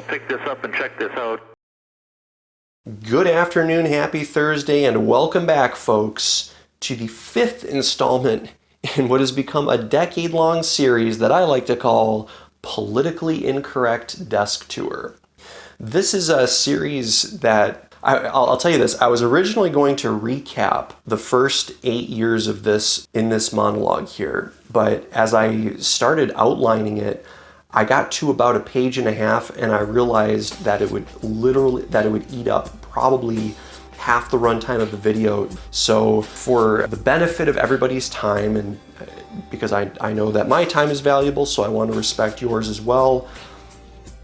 pick this up and check this out. Good afternoon, happy Thursday, and welcome back, folks, to the 5th installment in what has become a decade-long series that I like to call Politically Incorrect Desk Tour. This is a series that, I'll tell you this, I was originally going to recap the first 8 years of this in this monologue here, but as I started outlining it, I got to about a page and a half and I realized that it would eat up probably half the runtime of the video. So for the benefit of everybody's time, and because I know that my time is valuable, so I want to respect yours as well,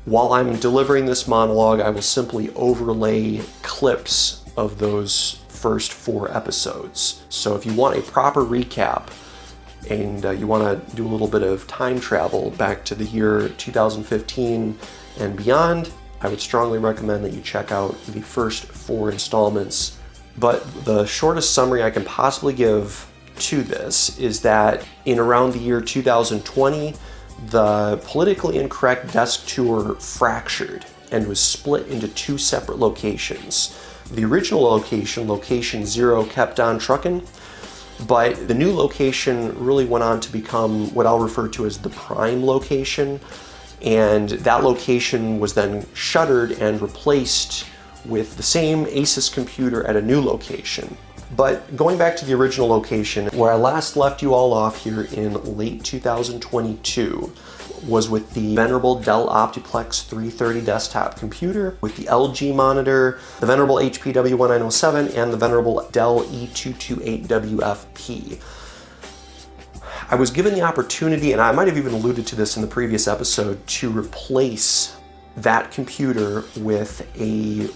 while I'm delivering this monologue, I will simply overlay clips of those first 4 episodes. So if you want a proper recap, and you want to do a little bit of time travel back to the year 2015 and beyond, I would strongly recommend that you check out the first 4 installments. But the shortest summary I can possibly give to this is that in around the year 2020, the Politically Incorrect Desk Tour fractured and was split into 2 separate locations. The original location, Location 0, kept on trucking, but the new location really went on to become what I'll refer to as the prime location, and that location was then shuttered and replaced with the same Asus Computer at a new location. But going back to the original location, where I last left you all off here in late 2022, was with the venerable Dell Optiplex 330 desktop computer with the LG monitor, the venerable HP W1907, and the venerable Dell E228WFP. I was given the opportunity, and I might have even alluded to this in the previous episode, to replace that computer with a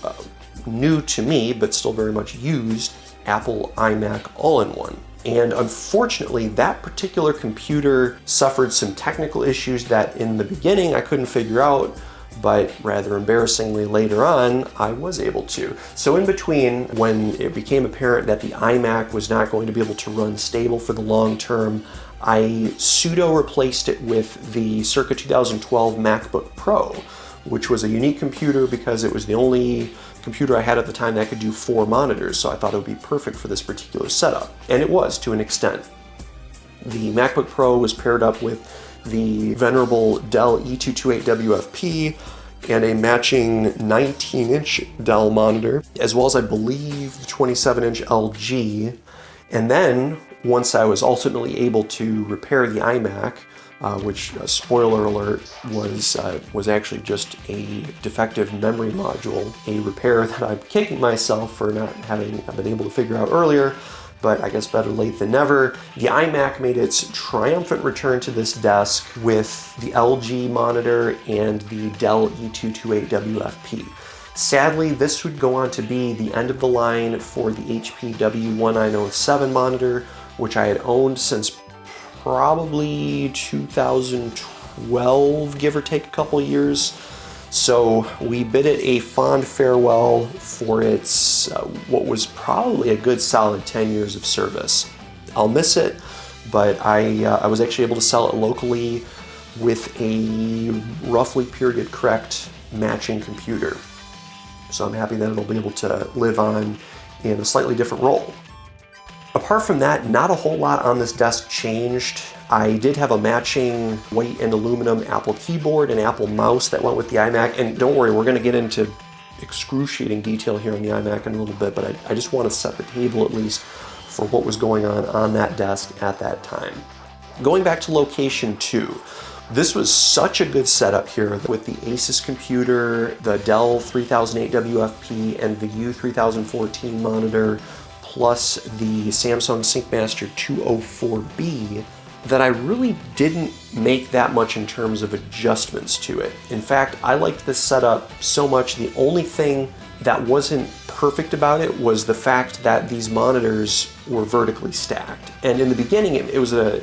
new to me, but still very much used, Apple iMac all-in-one. And unfortunately, that particular computer suffered some technical issues that in the beginning I couldn't figure out, but rather embarrassingly later on, I was able to. So in between, when it became apparent that the iMac was not going to be able to run stable for the long term, I pseudo replaced it with the circa 2012 MacBook Pro, which was a unique computer because it was the only computer I had at the time that could do 4 monitors, so I thought it would be perfect for this particular setup. And it was, to an extent. The MacBook Pro was paired up with the venerable Dell E228WFP and a matching 19-inch Dell monitor, as well as I believe the 27-inch LG. And then, once I was ultimately able to repair the iMac, which, spoiler alert, was actually just a defective memory module, a repair that I'm kicking myself for not having been able to figure out earlier, but I guess better late than never. The iMac made its triumphant return to this desk with the LG monitor and the Dell E228WFP. Sadly, this would go on to be the end of the line for the HP W1907 monitor, which I had owned since probably 2012, give or take a couple years. So we bid it a fond farewell for its what was probably a good solid 10 years of service. I'll miss it, but I was actually able to sell it locally with a roughly period correct matching computer. So I'm happy that it'll be able to live on in a slightly different role. Apart from that, not a whole lot on this desk changed. I did have a matching white and aluminum Apple keyboard and Apple mouse that went with the iMac, and don't worry, we're going to get into excruciating detail here on the iMac in a little bit, but I just want to set the table at least for what was going on that desk at that time. Going back to location 2, this was such a good setup here with the Asus Computer, the Dell 3008WFP, and the U3014 monitor, plus the Samsung SyncMaster 204B, that I really didn't make that much in terms of adjustments to it. In fact, I liked this setup so much, the only thing that wasn't perfect about it was the fact that these monitors were vertically stacked. And in the beginning, it was a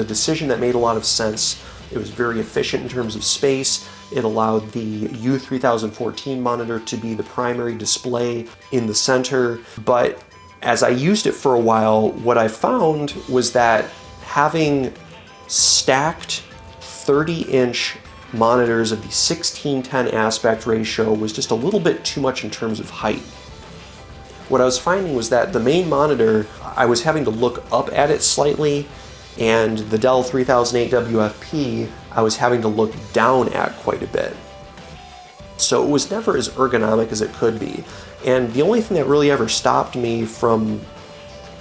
decision that made a lot of sense. It was very efficient in terms of space. It allowed the U3014 monitor to be the primary display in the center, but as I used it for a while, what I found was that having stacked 30-inch monitors of the 16:10 aspect ratio was just a little bit too much in terms of height. What I was finding was that the main monitor, I was having to look up at it slightly, and the Dell 3008 WFP, I was having to look down at quite a bit. So it was never as ergonomic as it could be. And the only thing that really ever stopped me from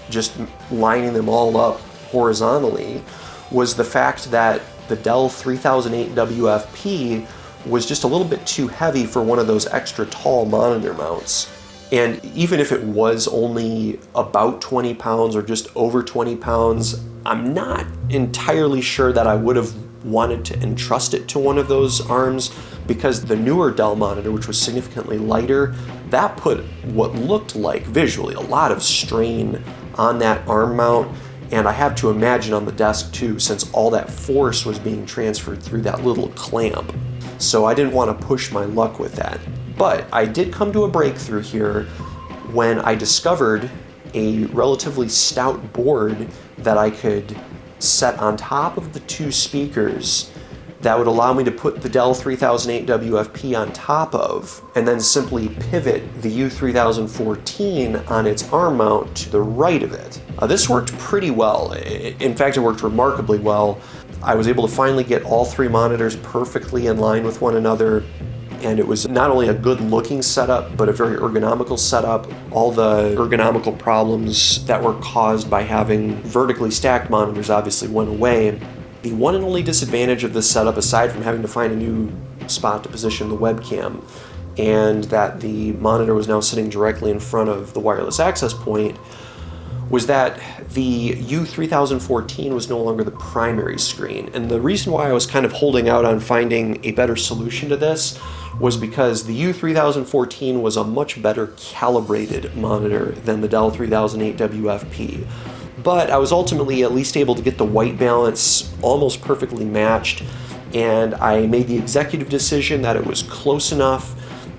just lining them all up horizontally was the fact that the Dell 3008 WFP was just a little bit too heavy for one of those extra tall monitor mounts. And even if it was only about 20 pounds or just over 20 pounds, I'm not entirely sure that I would have wanted to entrust it to one of those arms, because the newer Dell monitor, which was significantly lighter, that put what looked like visually a lot of strain on that arm mount. And I have to imagine on the desk too, since all that force was being transferred through that little clamp. So I didn't want to push my luck with that. But I did come to a breakthrough here when I discovered a relatively stout board that I could set on top of the two speakers that would allow me to put the Dell 3008 WFP on top of, and then simply pivot the U3014 on its arm mount to the right of it. This worked pretty well. In fact, it worked remarkably well. I was able to finally get all three monitors perfectly in line with one another, and it was not only a good looking setup, but a very ergonomical setup. All the ergonomical problems that were caused by having vertically stacked monitors obviously went away. The one and only disadvantage of this setup, aside from having to find a new spot to position the webcam, and that the monitor was now sitting directly in front of the wireless access point, was that the U3014 was no longer the primary screen. And the reason why I was kind of holding out on finding a better solution to this was because the U3014 was a much better calibrated monitor than the Dell 3008 WFP. But I was ultimately at least able to get the white balance almost perfectly matched, and I made the executive decision that it was close enough,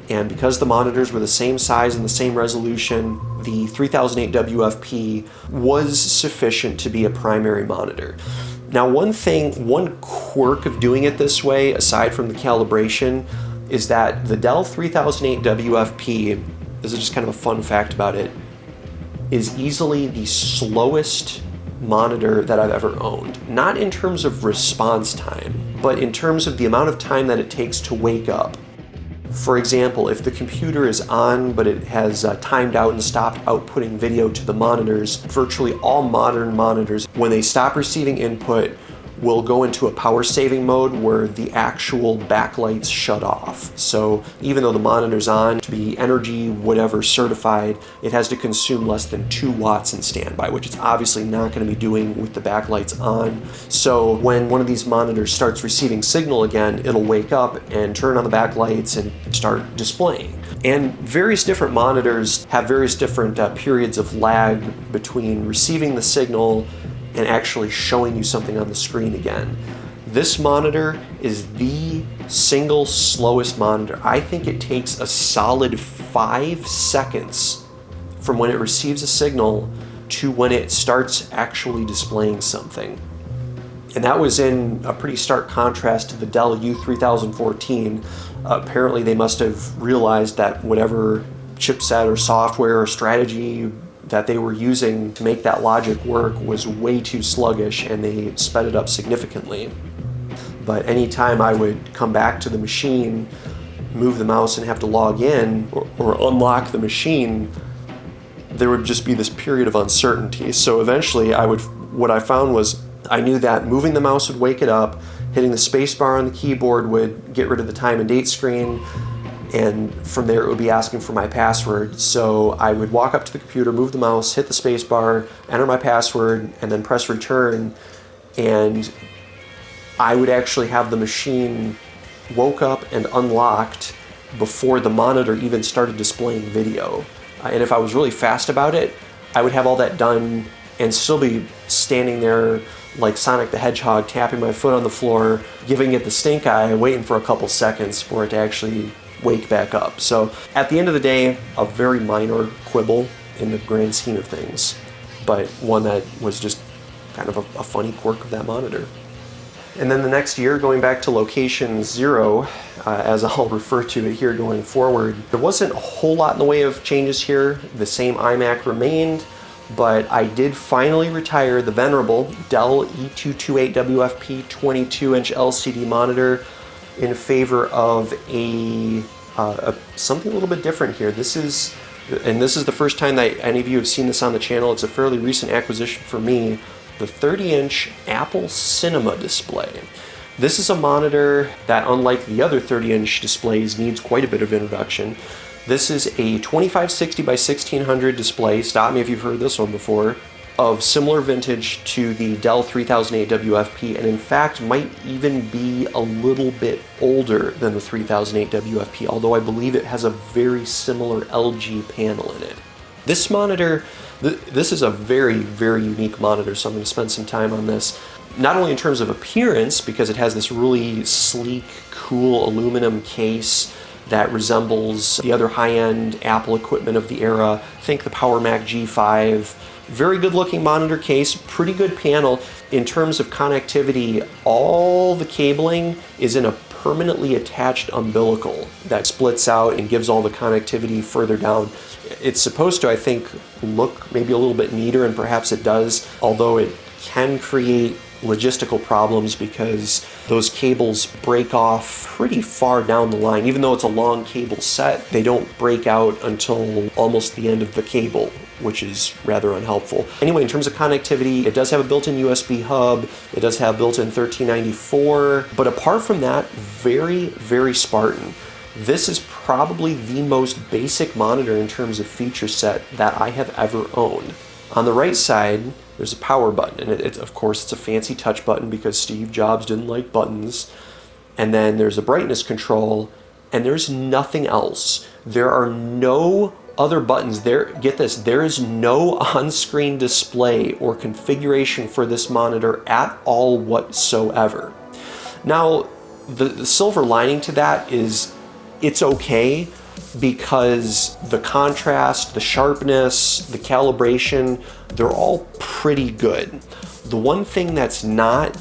and because the monitors were the same size and the same resolution, the 3008 WFP was sufficient to be a primary monitor. Now, one quirk of doing it this way, aside from the calibration, is that the Dell 3008 WFP, this is just kind of a fun fact about it, is easily the slowest monitor that I've ever owned. Not in terms of response time, but in terms of the amount of time that it takes to wake up. For example, if the computer is on but it has timed out and stopped outputting video to the monitors, virtually all modern monitors, when they stop receiving input, will go into a power saving mode where the actual backlights shut off. So even though the monitor's on, to be energy whatever certified, it has to consume less than 2 watts in standby, which it's obviously not going to be doing with the backlights on. So when one of these monitors starts receiving signal again, it'll wake up and turn on the backlights and start displaying. And various different monitors have various different periods of lag between receiving the signal and actually showing you something on the screen again. This monitor is the single slowest monitor. I think it takes a solid 5 seconds from when it receives a signal to when it starts actually displaying something. And that was in a pretty stark contrast to the Dell U3014. Apparently they must have realized that whatever chipset or software or strategy that they were using to make that logic work was way too sluggish, and they sped it up significantly. But anytime I would come back to the machine, move the mouse and have to log in or unlock the machine, there would just be this period of uncertainty. So eventually what I found was I knew that moving the mouse would wake it up, hitting the space bar on the keyboard would get rid of the time and date screen, and from there it would be asking for my password. So I would walk up to the computer, move the mouse, hit the space bar, enter my password, and then press return, and I would actually have the machine woke up and unlocked before the monitor even started displaying video. And if I was really fast about it, I would have all that done and still be standing there like Sonic the Hedgehog, tapping my foot on the floor, giving it the stink eye, waiting for a couple seconds for it to actually wake back up. So at the end of the day, a very minor quibble in the grand scheme of things, but one that was just kind of a funny quirk of that monitor. And then the next year, going back to location 0, as I'll refer to it here going forward, there wasn't a whole lot in the way of changes here. The same iMac remained, but I did finally retire the venerable Dell E228WFP 22-inch LCD monitor in favor of something a little bit different here. This is the first time that any of you have seen this on the channel. It's a fairly recent acquisition for me. The 30-inch Apple Cinema display. This is a monitor that, unlike the other 30-inch displays, needs quite a bit of introduction. This is a 2560 by 1600 display, stop me if you've heard this one before, of similar vintage to the Dell 3008 WFP, and in fact might even be a little bit older than the 3008 WFP, although I believe it has a very similar LG panel in it. This monitor, this is a very, very unique monitor, so I'm going to spend some time on this. Not only in terms of appearance, because it has this really sleek, cool aluminum case that resembles the other high-end Apple equipment of the era. Think the Power Mac G5. Very good looking monitor case, pretty good panel. In terms of connectivity, all the cabling is in a permanently attached umbilical that splits out and gives all the connectivity further down. It's supposed to, I think, look maybe a little bit neater, and perhaps it does, although it can create logistical problems because those cables break off pretty far down the line. Even though it's a long cable set, they don't break out until almost the end of the cable, which is rather unhelpful. Anyway, in terms of connectivity, it does have a built-in USB hub, it does have built-in 1394, but apart from that, very, very Spartan. This is probably the most basic monitor in terms of feature set that I have ever owned. On the right side, there's a power button, and of course it's a fancy touch button because Steve Jobs didn't like buttons. And then there's a brightness control, and there's nothing else. There are no other buttons. Get this, there is no on-screen display or configuration for this monitor at all whatsoever. Now, the silver lining to that is it's okay, because the contrast, the sharpness, the calibration, they're all pretty good. The one thing that's not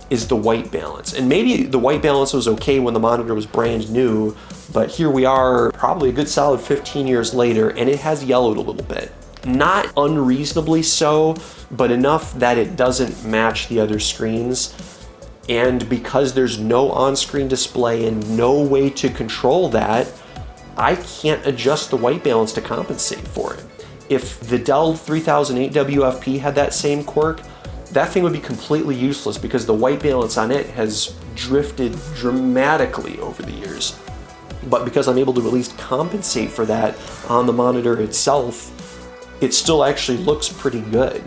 is the white balance. And maybe the white balance was okay when the monitor was brand new, but here we are probably a good solid 15 years later, and it has yellowed a little bit. Not unreasonably so, but enough that it doesn't match the other screens. And because there's no on-screen display and no way to control that, I can't adjust the white balance to compensate for it. If the Dell 3008 WFP had that same quirk, that thing would be completely useless because the white balance on it has drifted dramatically over the years. But because I'm able to at least compensate for that on the monitor itself, it still actually looks pretty good.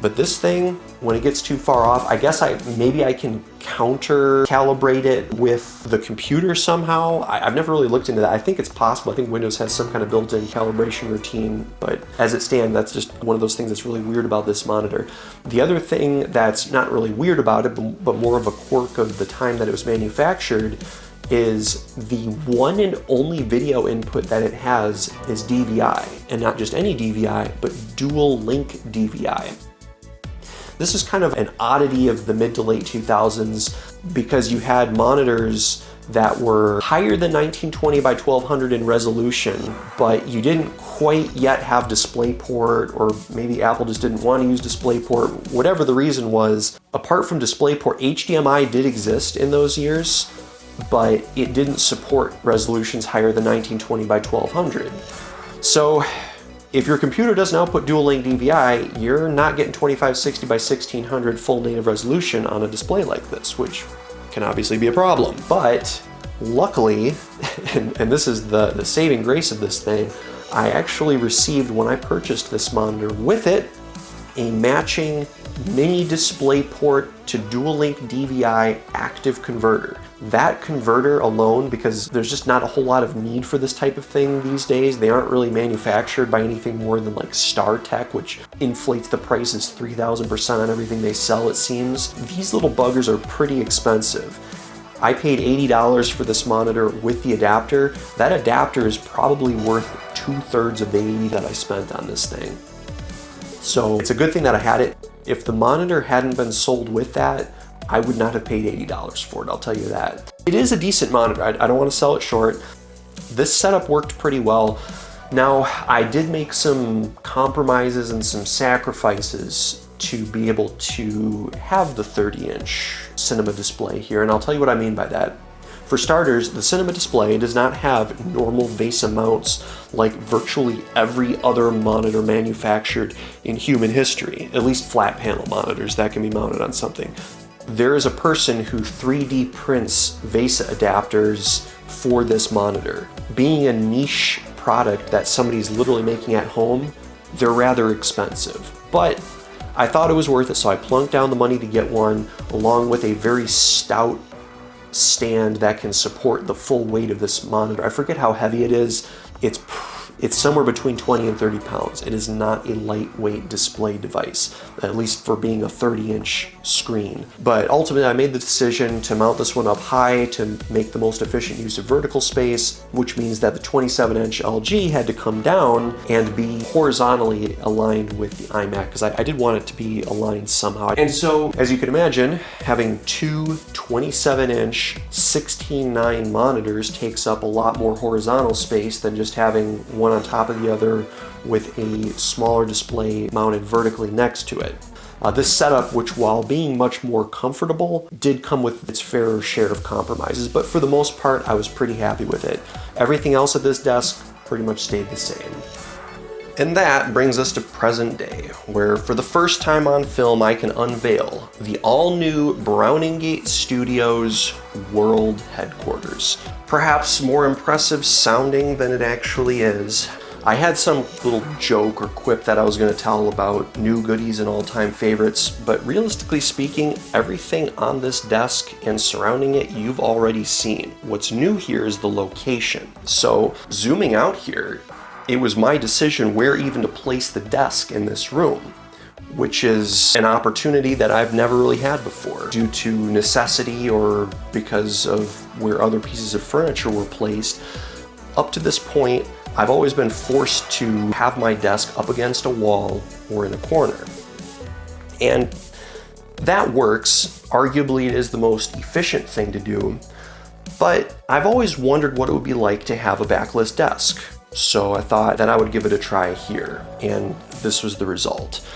But this thing, when it gets too far off, I guess maybe I can counter calibrate it with the computer somehow. I've never really looked into that. I think it's possible. I think Windows has some kind of built-in calibration routine, but as it stands, that's just one of those things that's really weird about this monitor. The other thing that's not really weird about it, but more of a quirk of the time that it was manufactured, is the one and only video input that it has is DVI, and not just any DVI, but dual link DVI. This is kind of an oddity of the mid to late 2000s because you had monitors that were higher than 1920 by 1200 in resolution, but you didn't quite yet have DisplayPort, or maybe Apple just didn't want to use DisplayPort. Whatever the reason was, apart from DisplayPort, HDMI did exist in those years, but it didn't support resolutions higher than 1920 by 1200. So if your computer doesn't output dual link DVI, you're not getting 2560 by 1600 full native resolution on a display like this, which can obviously be a problem. But luckily, and this is the saving grace of this thing, I actually received, when I purchased this monitor with it, a matching mini DisplayPort to dual link DVI active converter. That converter alone, because there's just not a whole lot of need for this type of thing these days. They aren't really manufactured by anything more than like StarTech, which inflates the prices 3,000% on everything they sell, it seems. These little buggers are pretty expensive. I paid $80 for this monitor with the adapter. That adapter is probably worth 2/3 of the $80 that I spent on this thing. So it's a good thing that I had it. If the monitor hadn't been sold with that, I would not have paid $80 for it, I'll tell you that. It is a decent monitor, I don't want to sell it short. This setup worked pretty well. Now, I did make some compromises and some sacrifices to be able to have the 30-inch cinema display here, and I'll tell you what I mean by that. For starters, the cinema display does not have normal VESA mounts like virtually every other monitor manufactured in human history, at least flat panel monitors that can be mounted on something. There is a person who 3D prints VESA adapters for this monitor. Being a niche product that somebody's literally making at home, they're rather expensive. But I thought it was worth it, so I plunked down the money to get one, along with a very stout stand that can support the full weight of this monitor. I forget how heavy it is. It's somewhere between 20 and 30 pounds. It is not a lightweight display device, at least for being a 30-inch screen. But ultimately, I made the decision to mount this one up high to make the most efficient use of vertical space, which means that the 27-inch LG had to come down and be horizontally aligned with the iMac, because I did want it to be aligned somehow. And so, as you can imagine, having two 27-inch 16:9 monitors takes up a lot more horizontal space than just having one on top of the other with a smaller display mounted vertically next to it. This setup, which while being much more comfortable, did come with its fair share of compromises, but for the most part, I was pretty happy with it. Everything else at this desk pretty much stayed the same. And that brings us to present day, where for the first time on film, I can unveil the all-new Browningate Studios world headquarters. Perhaps more impressive sounding than it actually is. I had some little joke or quip that I was going to tell about new goodies and all-time favorites, but realistically speaking, everything on this desk and surrounding it you've already seen. What's new here is the location. So zooming out here, it was my decision where even to place the desk in this room, which is an opportunity that I've never really had before due to necessity or because of where other pieces of furniture were placed. Up to this point, I've always been forced to have my desk up against a wall or in a corner. And that works. Arguably, it is the most efficient thing to do, but I've always wondered what it would be like to have a backless desk. So I thought that I would give it a try here, and this was the result.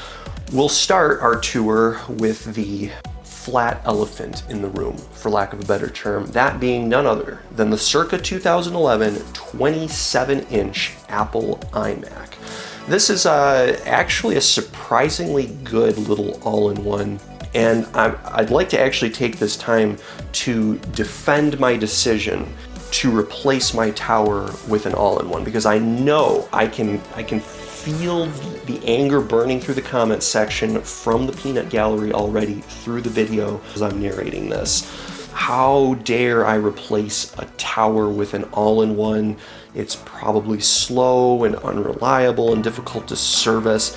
We'll start our tour with the flat elephant in the room, for lack of a better term, that being none other than the circa 2011 27-inch Apple iMac. This is actually a surprisingly good little all-in-one, and I'd like to actually take this time to defend my decision to replace my tower with an all-in-one, because I know I can feel the anger burning through the comments section from the peanut gallery already through the video as I'm narrating this. How dare I replace a tower with an all-in-one? It's probably slow and unreliable and difficult to service.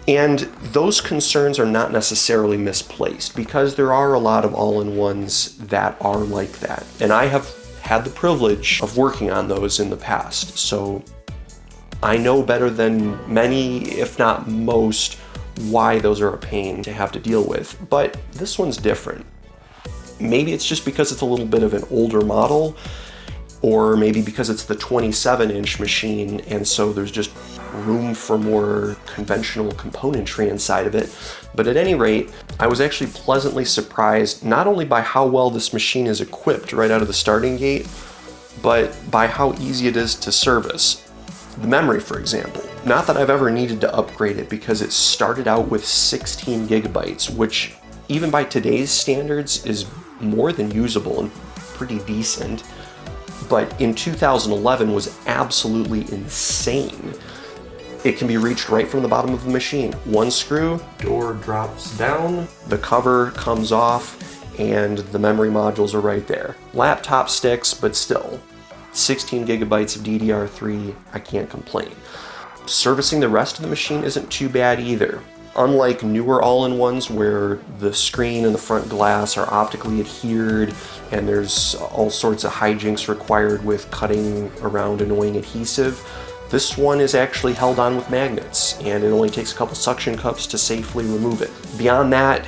And those concerns are not necessarily misplaced, because there are a lot of all-in-ones that are like that. And I have had the privilege of working on those in the past, so I know better than many, if not most, why those are a pain to have to deal with. But this one's different. Maybe it's just because it's a little bit of an older model, or maybe because it's the 27-inch machine and so there's just room for more conventional componentry inside of it. But at any rate, I was actually pleasantly surprised not only by how well this machine is equipped right out of the starting gate, but by how easy it is to service. The memory, for example. Not that I've ever needed to upgrade it, because it started out with 16 gigabytes, which even by today's standards is more than usable and pretty decent. But in 2011 was absolutely insane. It can be reached right from the bottom of the machine. One screw, door drops down, the cover comes off, and the memory modules are right there. Laptop sticks, but still. 16 gigabytes of DDR3, I can't complain. Servicing the rest of the machine isn't too bad either. Unlike newer all-in-ones where the screen and the front glass are optically adhered and there's all sorts of hijinks required with cutting around annoying adhesive, this one is actually held on with magnets, and it only takes a couple suction cups to safely remove it. Beyond that,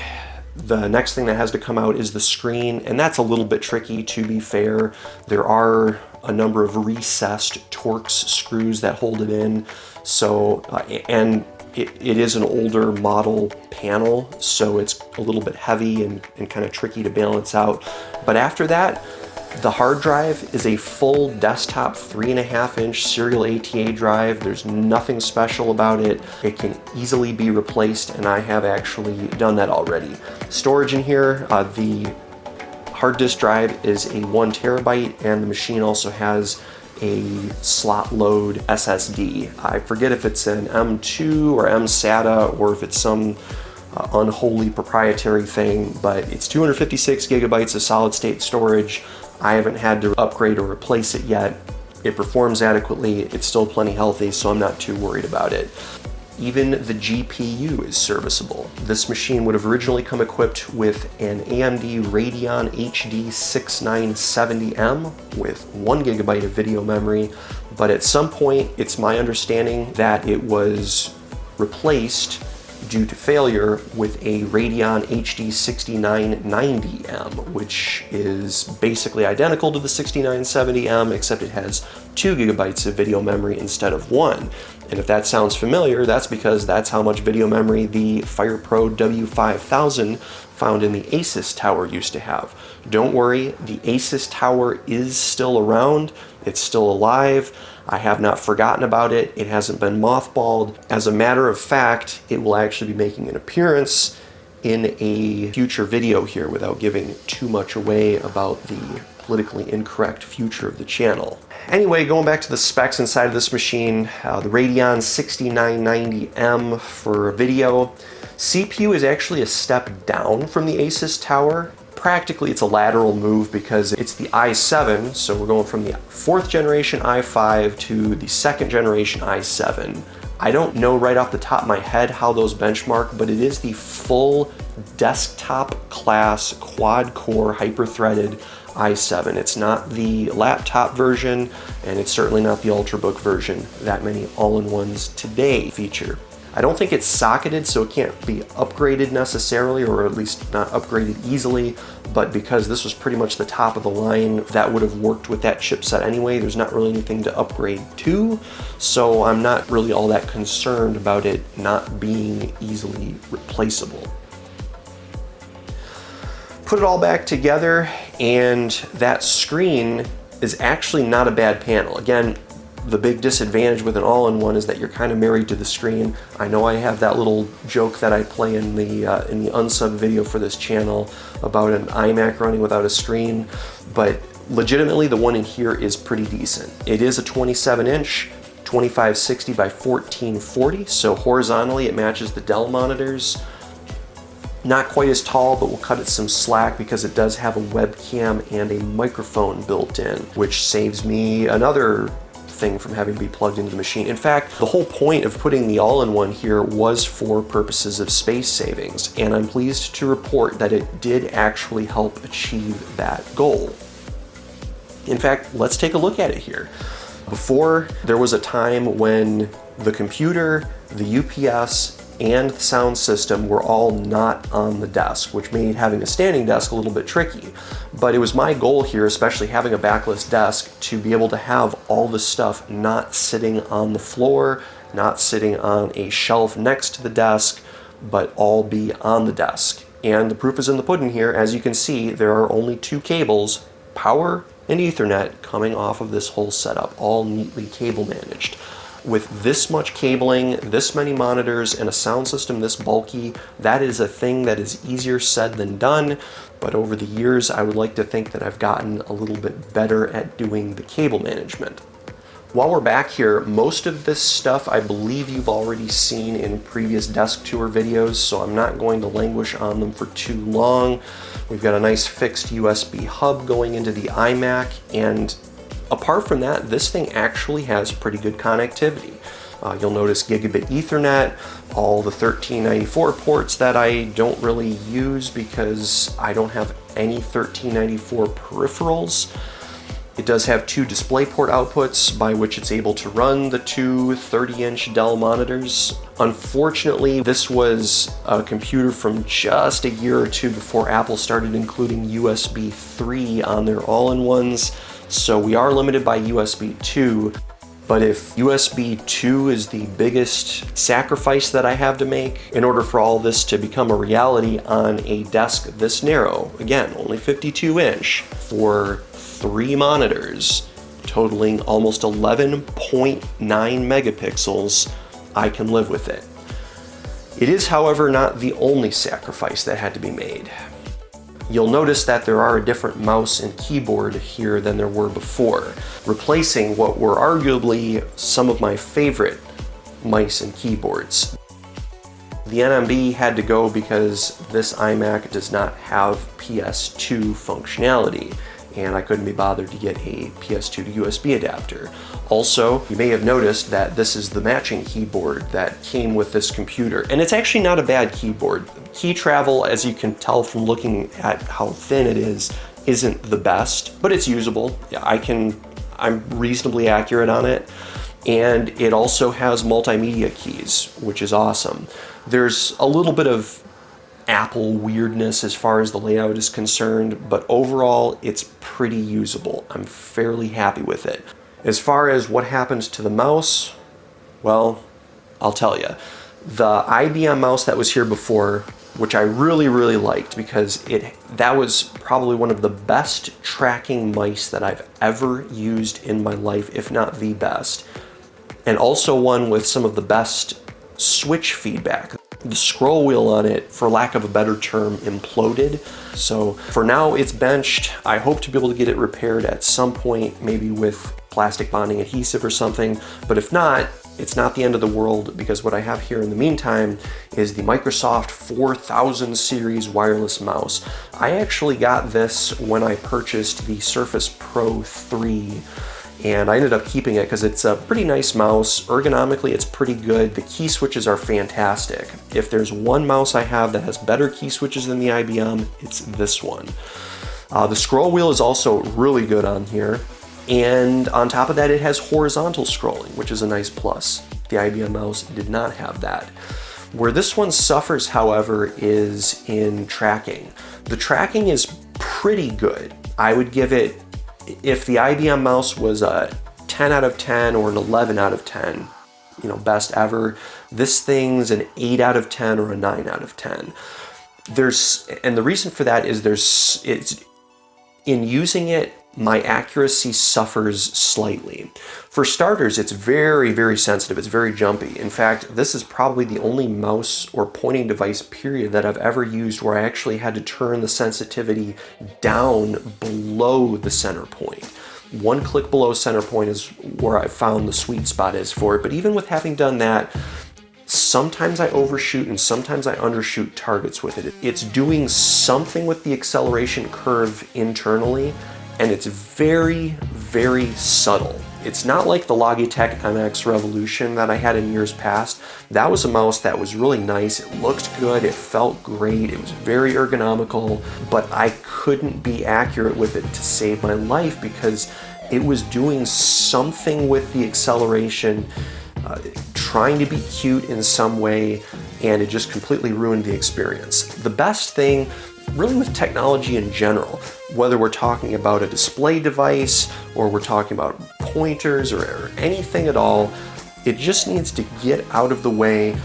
The next thing that has to come out is the screen, and that's a little bit tricky, to be fair. There are a number of recessed Torx screws that hold it in, so and it is an older model panel, so it's a little bit heavy and kind of tricky to balance out. But after that, the hard drive is a full desktop 3.5-inch serial ATA drive. There's nothing special about it. It can easily be replaced, and I have actually done that already. Storage in here, the hard disk drive is a 1 terabyte, and the machine also has a slot load SSD. I forget if it's an M2 or mSATA or if it's some unholy proprietary thing, but it's 256 gigabytes of solid state storage. I haven't had to upgrade or replace it yet. It performs adequately, it's still plenty healthy, so I'm not too worried about it. Even the GPU is serviceable. This machine would have originally come equipped with an AMD Radeon HD 6970M with 1 gigabyte of video memory, but at some point, it's my understanding that it was replaced due to failure with a Radeon HD 6990M, which is basically identical to the 6970M, except it has 2 gigabytes of video memory instead of 1. And if that sounds familiar, that's because that's how much video memory the FirePro W5000 found in the Asus tower used to have. Don't worry, the Asus tower is still around. It's still alive. I have not forgotten about it. It hasn't been mothballed. As a matter of fact, it will actually be making an appearance in a future video here without giving too much away about the politically incorrect future of the channel. Anyway, going back to the specs inside of this machine, the Radeon 6990M for video. CPU is actually a step down from the Asus tower. Practically, it's a lateral move because it's the i7, so we're going from the 4th generation i5 to the 2nd generation i7. I don't know right off the top of my head how those benchmark, but it is the full desktop class quad-core hyper-threaded i7. It's not the laptop version, and it's certainly not the Ultrabook version that many all-in-ones today feature. I don't think it's socketed, so it can't be upgraded necessarily, or at least not upgraded easily, but because this was pretty much the top of the line, that would have worked with that chipset anyway. There's not really anything to upgrade to, so I'm not really all that concerned about it not being easily replaceable. Put it all back together, and that screen is actually not a bad panel. Again, the big disadvantage with an all-in-one is that you're kind of married to the screen. I know I have that little joke that I play in the unsub video for this channel about an iMac running without a screen, but legitimately the one in here is pretty decent. It is a 27-inch, 2560 by 1440, so horizontally it matches the Dell monitors. Not quite as tall, but we'll cut it some slack because it does have a webcam and a microphone built in, which saves me another thing from having to be plugged into the machine. In fact, the whole point of putting the all-in-one here was for purposes of space savings, and I'm pleased to report that it did actually help achieve that goal. In fact, let's take a look at it here. Before, there was a time when the computer, the UPS, and the sound system were all not on the desk, which made having a standing desk a little bit tricky. But it was my goal here, especially having a backless desk, to be able to have all the stuff not sitting on the floor, not sitting on a shelf next to the desk, but all be on the desk. And the proof is in the pudding here. As you can see, there are only 2 cables, power and Ethernet, coming off of this whole setup, all neatly cable managed. With this much cabling, this many monitors, and a sound system this bulky, that is a thing that is easier said than done, but over the years I would like to think that I've gotten a little bit better at doing the cable management. While we're back here, most of this stuff I believe you've already seen in previous desk tour videos, so I'm not going to languish on them for too long. We've got a nice fixed USB hub going into the iMac, and apart from that, this thing actually has pretty good connectivity. You'll notice gigabit Ethernet, all the 1394 ports that I don't really use because I don't have any 1394 peripherals. It does have two DisplayPort outputs by which it's able to run the two 30-inch Dell monitors. Unfortunately, this was a computer from just a year or two before Apple started including USB 3 on their all-in-ones, so we are limited by USB 2. But if USB 2 is the biggest sacrifice that I have to make in order for all this to become a reality on a desk this narrow, again, only 52-inch, for 3 monitors, totaling almost 11.9 megapixels, I can live with it. It is, however, not the only sacrifice that had to be made. You'll notice that there are a different mouse and keyboard here than there were before, replacing what were arguably some of my favorite mice and keyboards. The NMB had to go because this iMac does not have PS2 functionality, and I couldn't be bothered to get a PS2 to USB adapter. Also, you may have noticed that this is the matching keyboard that came with this computer, and it's actually not a bad keyboard. Key travel, as you can tell from looking at how thin it is, isn't the best, but it's usable. I'm reasonably accurate on it, and it also has multimedia keys, which is awesome. There's a little bit of Apple weirdness as far as the layout is concerned, but overall it's pretty usable. I'm fairly happy with it. As far as what happens to the mouse, well, I'll tell you. The IBM mouse that was here before, which I really liked because that was probably one of the best tracking mice that I've ever used in my life, if not the best, and also one with some of the best switch feedback. The scroll wheel on it, for lack of a better term, imploded. So for now it's benched. I hope to be able to get it repaired at some point, maybe with plastic bonding adhesive or something, but if not, it's not the end of the world, because what I have here in the meantime is the Microsoft 4000 series wireless mouse. I actually got this when I purchased the Surface Pro 3, and I ended up keeping it because it's a pretty nice mouse. Ergonomically, it's pretty good. The key switches are fantastic. If there's one mouse I have that has better key switches than the IBM, it's this one. The scroll wheel is also really good on here. And on top of that, it has horizontal scrolling, which is a nice plus. The IBM mouse did not have that. Where this one suffers, however, is in tracking. The tracking is pretty good. I would give it, if the IBM mouse was a 10 out of 10 or an 11 out of 10, best ever, this thing's an 8 out of 10 or a 9 out of 10. And the reason for that is in using it, my accuracy suffers slightly. For starters, it's very sensitive. It's very jumpy. In fact, this is probably the only mouse or pointing device period that I've ever used where I actually had to turn the sensitivity down below the center point. One click below center point is where I found the sweet spot is for it. But even with having done that, sometimes I overshoot and sometimes I undershoot targets with it. It's doing something with the acceleration curve internally, and it's very subtle. It's not like the Logitech MX Revolution that I had in years past. That was a mouse that was really nice. It looked good, it felt great, it was very ergonomical, but I couldn't be accurate with it to save my life because it was doing something with the acceleration, trying to be cute in some way, and it just completely ruined the experience. The best thing really with technology in general, whether we're talking about a display device or we're talking about pointers or anything at all, it just needs to get out of the way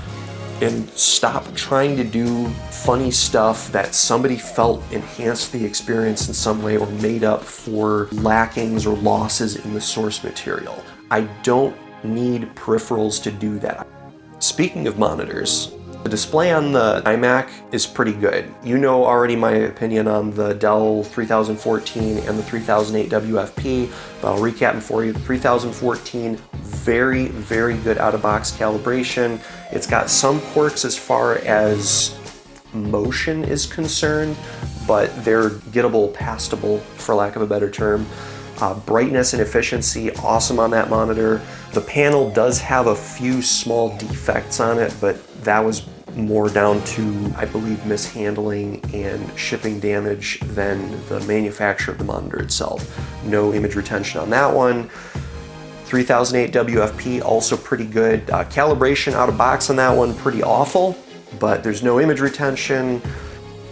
and stop trying to do funny stuff that somebody felt enhanced the experience in some way or made up for lackings or losses in the source material. I don't need peripherals to do that. Speaking of monitors, the display on the iMac is pretty good. You know already my opinion on the Dell 3014 and the 3008 WFP, but I'll recap them for you. The 3014, very good out-of-box calibration. It's got some quirks as far as motion is concerned, but they're gettable, passable, for lack of a better term. Brightness and efficiency, awesome on that monitor. The panel does have a few small defects on it, but that was more down to, I believe, mishandling and shipping damage than the manufacturer of the monitor itself. No image retention on that one. 3008 WFP, also pretty good. Calibration out of box on that one, pretty awful, but there's no image retention.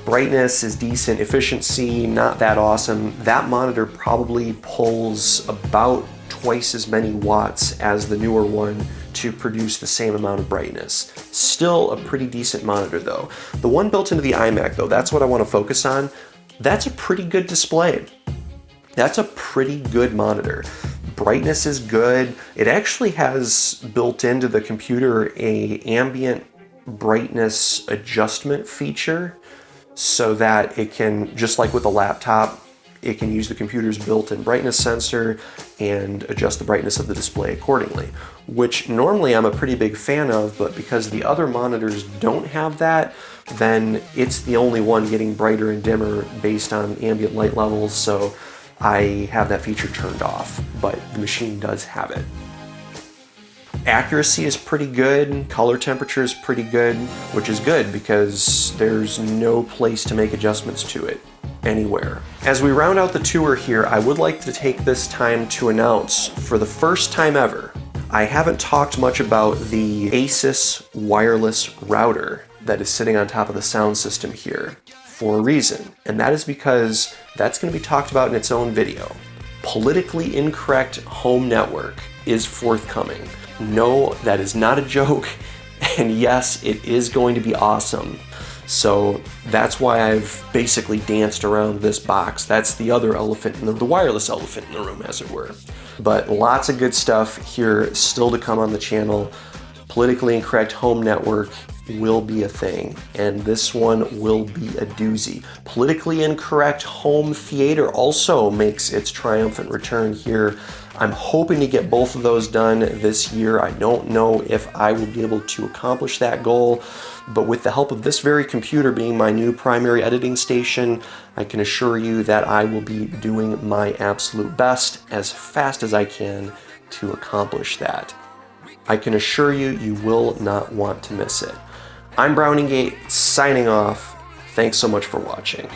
Brightness is decent, efficiency, not that awesome. That monitor probably pulls about twice as many watts as the newer one to produce the same amount of brightness. Still a pretty decent monitor though. The one built into the iMac though, that's what I want to focus on. That's a pretty good display. That's a pretty good monitor. Brightness is good. It actually has built into the computer a ambient brightness adjustment feature so that it can, just like with a laptop, it can use the computer's built-in brightness sensor and adjust the brightness of the display accordingly, which normally I'm a pretty big fan of, but because the other monitors don't have that, then it's the only one getting brighter and dimmer based on ambient light levels, so I have that feature turned off, but the machine does have it. Accuracy is pretty good, color temperature is pretty good, which is good because there's no place to make adjustments to it anywhere. As we round out the tour here, I would like to take this time to announce, for the first time ever, I haven't talked much about the Asus wireless router that is sitting on top of the sound system here for a reason, and that is because that's going to be talked about in its own video. Politically incorrect home network is forthcoming. No, that is not a joke, and yes, it is going to be awesome. So that's why I've basically danced around this box. That's the other elephant in the wireless elephant in the room, as it were. But lots of good stuff here still to come on the channel. Politically incorrect home network will be a thing, and this one will be a doozy. Politically incorrect home theater also makes its triumphant return here. I'm hoping to get both of those done this year. I don't know if I will be able to accomplish that goal, but with the help of this very computer being my new primary editing station, I can assure you that I will be doing my absolute best as fast as I can to accomplish that. I can assure you, you will not want to miss it. I'm Browningate, signing off. Thanks so much for watching.